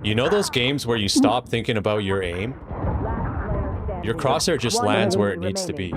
You know those games where you stop thinking about your aim? Your crosshair just lands where it needs to be.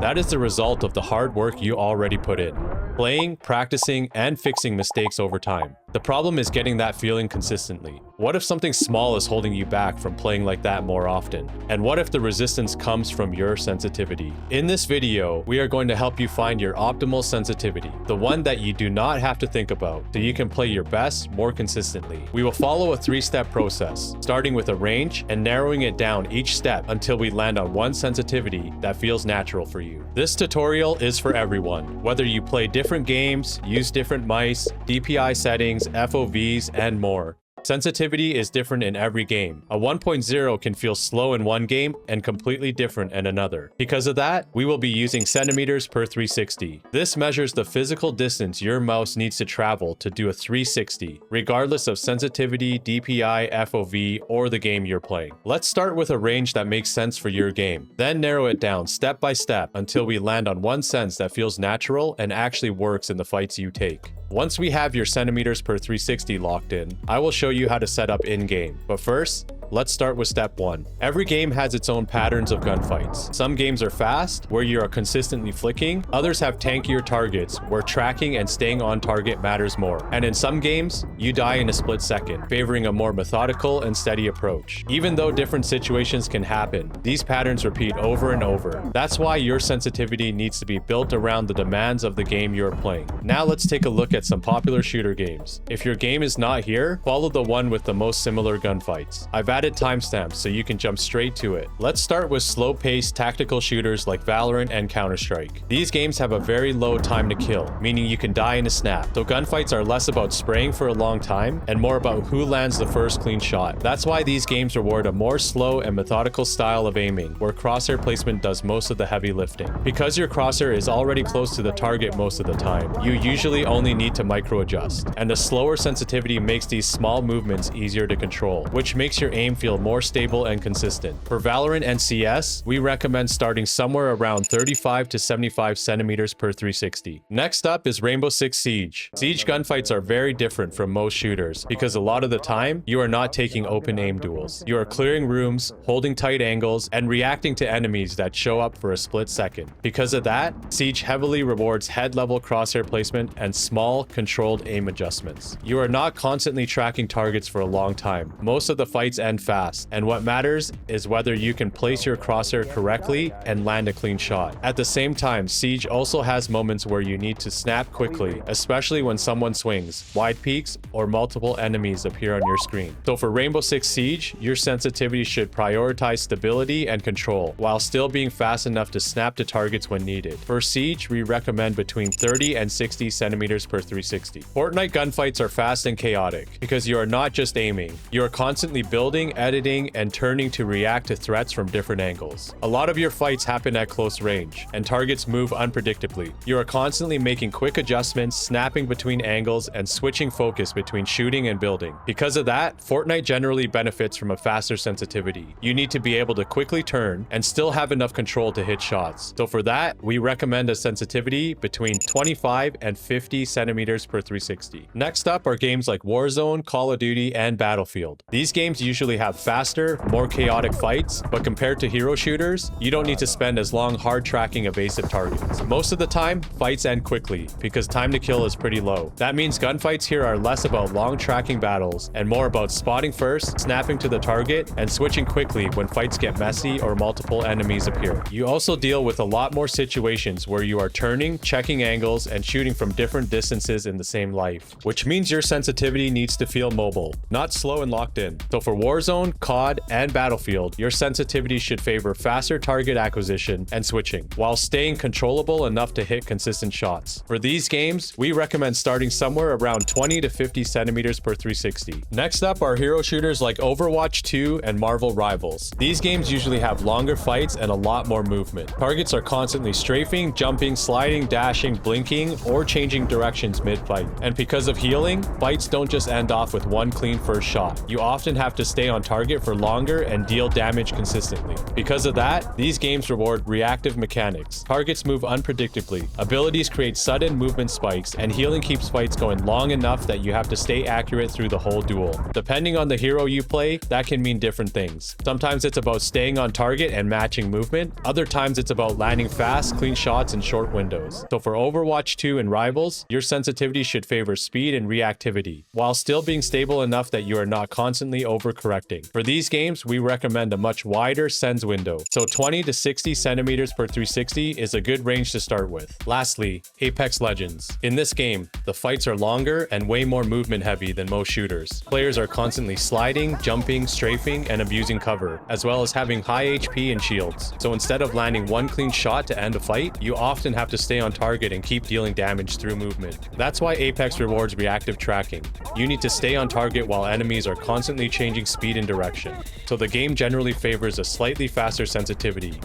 That is the result of the hard work you already put in. Playing, practicing, and fixing mistakes over time. The problem is getting that feeling consistently. What if something small is holding you back from playing like that more often? And what if the resistance comes from your sensitivity? In this video, we are going to help you find your optimal sensitivity, the one that you do not have to think about, so you can play your best more consistently. We will follow a 3-step process, starting with a range and narrowing it down each step until we land on one sensitivity that feels natural for you. This tutorial is for everyone, whether you play different games, use different mice, DPI settings, FOVs, and more. Sensitivity is different in every game. A 1.0 can feel slow in one game and completely different in another. Because of that, we will be using centimeters per 360. This measures the physical distance your mouse needs to travel to do a 360, regardless of sensitivity, DPI, FOV, or the game you're playing. Let's start with a range that makes sense for your game, then narrow it down step by step until we land on one sense that feels natural and actually works in the fights you take. Once we have your centimeters per 360 locked in, I will show you how to set up in-game. But first, let's start with step 1. Every game has its own patterns of gunfights. Some games are fast, where you are consistently flicking. Others have tankier targets, where tracking and staying on target matters more. And in some games, you die in a split second, favoring a more methodical and steady approach. Even though different situations can happen, these patterns repeat over and over. That's why your sensitivity needs to be built around the demands of the game you're playing. Now let's take a look at some popular shooter games. If your game is not here, follow the one with the most similar gunfights. I've added timestamps so you can jump straight to it. Let's start with slow-paced tactical shooters like VALORANT and Counter-Strike. These games have a very low time to kill, meaning you can die in a snap. So gunfights are less about spraying for a long time and more about who lands the first clean shot. That's why these games reward a more slow and methodical style of aiming, where crosshair placement does most of the heavy lifting. Because your crosshair is already close to the target most of the time, you usually only need to micro-adjust. And the slower sensitivity makes these small movements easier to control, which makes your aim feel more stable and consistent. For Valorant and CS, we recommend starting somewhere around 35 to 75 centimeters per 360. Next up is Rainbow Six Siege. Siege gunfights are very different from most shooters because a lot of the time, you are not taking open aim duels. You are clearing rooms, holding tight angles, and reacting to enemies that show up for a split second. Because of that, Siege heavily rewards head-level crosshair placement and small, controlled aim adjustments. You are not constantly tracking targets for a long time. Most of the fights end fast, and what matters is whether you can place your crosshair correctly and land a clean shot. At the same time, Siege also has moments where you need to snap quickly, especially when someone swings, wide peaks, or multiple enemies appear on your screen. So for Rainbow Six Siege, your sensitivity should prioritize stability and control, while still being fast enough to snap to targets when needed. For Siege, we recommend between 30 and 60 centimeters per 360. Fortnite gunfights are fast and chaotic, because you are not just aiming. You are constantly building, editing, and turning to react to threats from different angles. A lot of your fights happen at close range, and targets move unpredictably. You are constantly making quick adjustments, snapping between angles, and switching focus between shooting and building. Because of that, Fortnite generally benefits from a faster sensitivity. You need to be able to quickly turn and still have enough control to hit shots. So for that, we recommend a sensitivity between 25 and 50 centimeters per 360. Next up are games like Warzone, Call of Duty, and Battlefield. These games usually have faster, more chaotic fights, but compared to hero shooters, you don't need to spend as long hard tracking evasive targets. Most of the time, fights end quickly because time to kill is pretty low. That means gunfights here are less about long tracking battles and more about spotting first, snapping to the target, and switching quickly when fights get messy or multiple enemies appear. You also deal with a lot more situations where you are turning, checking angles, and shooting from different distances in the same life, which means your sensitivity needs to feel mobile, not slow and locked in. So for Warzone, COD, and Battlefield, your sensitivity should favor faster target acquisition and switching, while staying controllable enough to hit consistent shots. For these games, we recommend starting somewhere around 20 to 50 centimeters per 360. Next up are hero shooters like Overwatch 2 and Marvel Rivals. These games usually have longer fights and a lot more movement. Targets are constantly strafing, jumping, sliding, dashing, blinking, or changing directions mid-fight. And because of healing, fights don't just end off with one clean first shot. You often have to stay stay on target for longer and deal damage consistently. Because of that, these games reward reactive mechanics. Targets move unpredictably, abilities create sudden movement spikes, and healing keeps fights going long enough that you have to stay accurate through the whole duel. Depending on the hero you play, that can mean different things. Sometimes it's about staying on target and matching movement. Other times it's about landing fast, clean shots in short windows. So for Overwatch 2 and Rivals, your sensitivity should favor speed and reactivity, while still being stable enough that you are not constantly overcorrecting. For these games, we recommend a much wider Sens window, so 20 to 60 centimeters per 360 is a good range to start with. Lastly, Apex Legends. In this game, the fights are longer and way more movement heavy than most shooters. Players are constantly sliding, jumping, strafing, and abusing cover, as well as having high HP and shields. So instead of landing one clean shot to end a fight, you often have to stay on target and keep dealing damage through movement. That's why Apex rewards reactive tracking. You need to stay on target while enemies are constantly changing speed and direction. So the game generally favors a slightly faster sensitivity.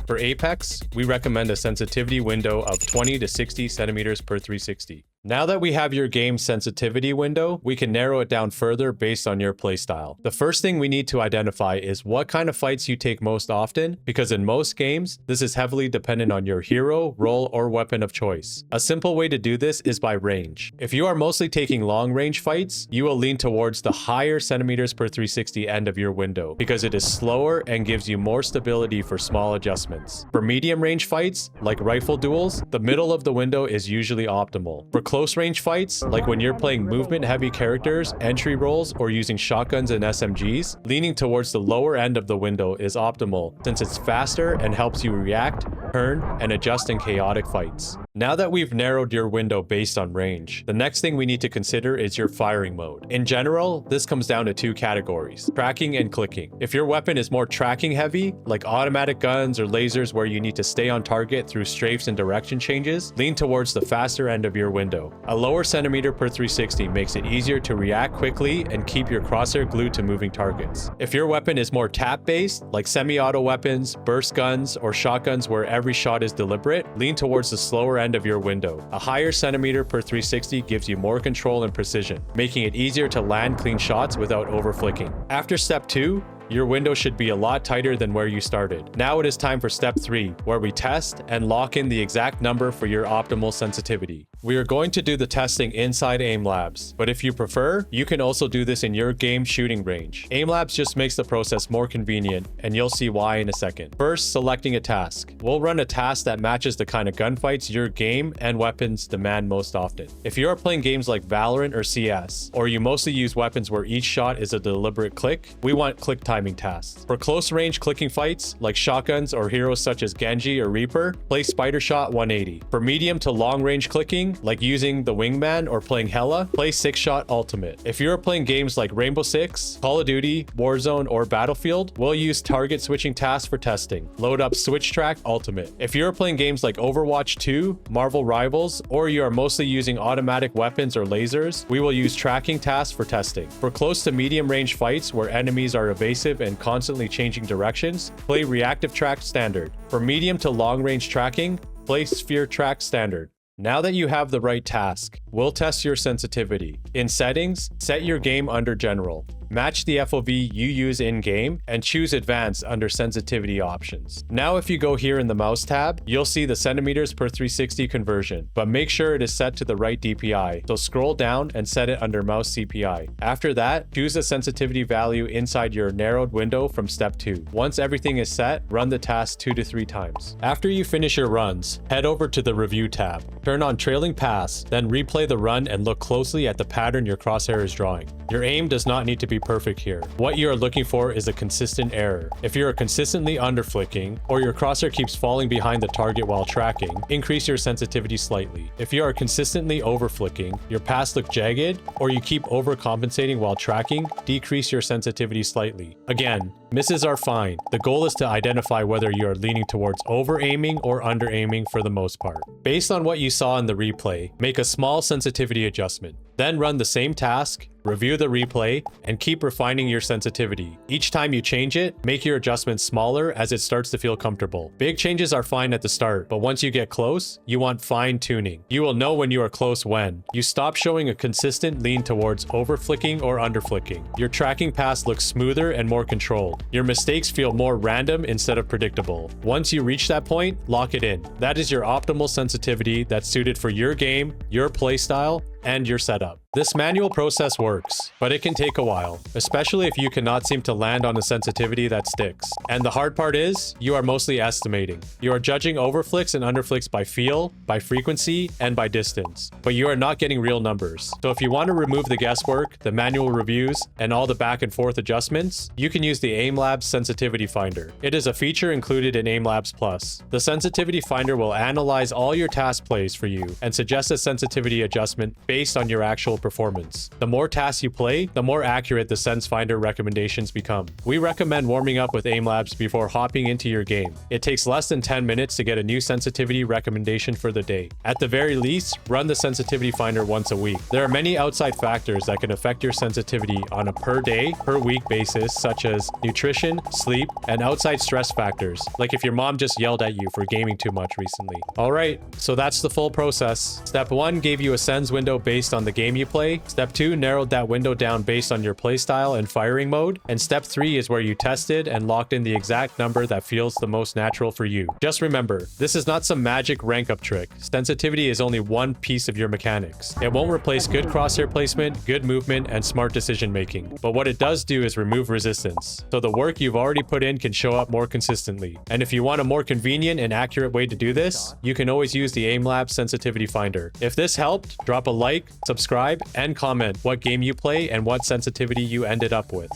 For Apex, we recommend a sensitivity window of 20 to 60 centimeters per 360. Now that we have your game's sensitivity window, we can narrow it down further based on your playstyle. The first thing we need to identify is what kind of fights you take most often, because in most games, this is heavily dependent on your hero, role, or weapon of choice. A simple way to do this is by range. If you are mostly taking long-range fights, you will lean towards the higher centimeters per 360 end of your window, because it is slower and gives you more stability for small adjustments. For medium-range fights, like rifle duels, the middle of the window is usually optimal. For close range fights, like when you're playing movement heavy characters, entry roles, or using shotguns and SMGs, leaning towards the lower end of the window is optimal since it's faster and helps you react, turn, and adjust in chaotic fights. Now that we've narrowed your window based on range, the next thing we need to consider is your firing mode. In general, this comes down to two categories: tracking and clicking. If your weapon is more tracking heavy, like automatic guns or lasers where you need to stay on target through strafes and direction changes, lean towards the faster end of your window. A lower centimeter per 360 makes it easier to react quickly and keep your crosshair glued to moving targets. If your weapon is more tap-based, like semi-auto weapons, burst guns, or shotguns where every shot is deliberate, lean towards the slower end of your window. A higher centimeter per 360 gives you more control and precision, making it easier to land clean shots without overflicking. After step 2, your window should be a lot tighter than where you started. Now it is time for step 3, where we test and lock in the exact number for your optimal sensitivity. We are going to do the testing inside Aimlabs, but if you prefer, you can also do this in your game shooting range. Aimlabs just makes the process more convenient, and you'll see why in a second. First, selecting a task. We'll run a task that matches the kind of gunfights your game and weapons demand most often. If you are playing games like VALORANT or CS, or you mostly use weapons where each shot is a deliberate click, we want click timing tasks. For close range clicking fights, like shotguns or heroes such as Genji or Reaper, play Spidershot 180. For medium to long range clicking, like using the Wingman or playing Hella, play Sixshot Ultimate. If you are playing games like Rainbow Six, Call of Duty, Warzone, or Battlefield, we'll use target switching tasks for testing. Load up Switchtrack Ultimate. If you are playing games like Overwatch 2, Marvel Rivals, or you are mostly using automatic weapons or lasers, we will use tracking tasks for testing. For close to medium range fights where enemies are evasive and constantly changing directions, play Reactivetrack Standard. For medium to long range tracking, play Spheretrack Standard. Now that you have the right task, we'll test your sensitivity. In Settings, set your game under General. Match the FOV you use in-game and choose Advanced under Sensitivity options. Now if you go here in the Mouse tab, you'll see the centimeters per 360 conversion, but make sure it is set to the right DPI, so scroll down and set it under Mouse CPI. After that, choose a sensitivity value inside your narrowed window from step 2. Once everything is set, run the task 2 to 3 times. After you finish your runs, head over to the Review tab. Turn on Trailing Paths, then replay the run and look closely at the pattern your crosshair is drawing. Your aim does not need to be perfect here. What you are looking for is a consistent error. If you are consistently underflicking, or your crosshair keeps falling behind the target while tracking, increase your sensitivity slightly. If you are consistently overflicking, your paths look jagged, or you keep overcompensating while tracking, decrease your sensitivity slightly. Again, misses are fine. The goal is to identify whether you are leaning towards over-aiming or under-aiming for the most part. Based on what you saw in the replay, make a small sensitivity adjustment. Then run the same task review the replay, and keep refining your sensitivity. Each time you change it, make your adjustments smaller as it starts to feel comfortable. Big changes are fine at the start, but once you get close, you want fine tuning. You will know when you are close when you stop showing a consistent lean towards over flicking or under flicking. Your tracking pass looks smoother and more controlled. Your mistakes feel more random instead of predictable. Once you reach that point, lock it in. That is your optimal sensitivity that's suited for your game, your playstyle, and your setup. This manual process works, but it can take a while, especially if you cannot seem to land on a sensitivity that sticks. And the hard part is, you are mostly estimating. You are judging overflicks and underflicks by feel, by frequency, and by distance, but you are not getting real numbers. So if you want to remove the guesswork, the manual reviews, and all the back and forth adjustments, you can use the Aimlabs Sensitivity Finder. It is a feature included in Aimlabs Plus. The Sensitivity Finder will analyze all your task plays for you and suggest a sensitivity adjustment based on your actual performance. The more tasks you play, the more accurate the Sens Finder recommendations become. We recommend warming up with Aimlabs before hopping into your game. It takes less than 10 minutes to get a new sensitivity recommendation for the day. At the very least, run the Sensitivity Finder once a week. There are many outside factors that can affect your sensitivity on a per day, per week basis, such as nutrition, sleep, and outside stress factors, like if your mom just yelled at you for gaming too much recently. Alright, so that's the full process. Step 1 gave you a Sens window based on the game you play. Step 2 narrowed that window down based on your playstyle and firing mode. And step 3 is where you tested and locked in the exact number that feels the most natural for you. Just remember, this is not some magic rank up trick. Sensitivity is only one piece of your mechanics. It won't replace good crosshair placement, good movement, and smart decision making. But what it does do is remove resistance. So the work you've already put in can show up more consistently. And if you want a more convenient and accurate way to do this, you can always use the Aimlabs Sensitivity Finder. If this helped, drop a like, subscribe, and comment what game you play and what sensitivity you ended up with.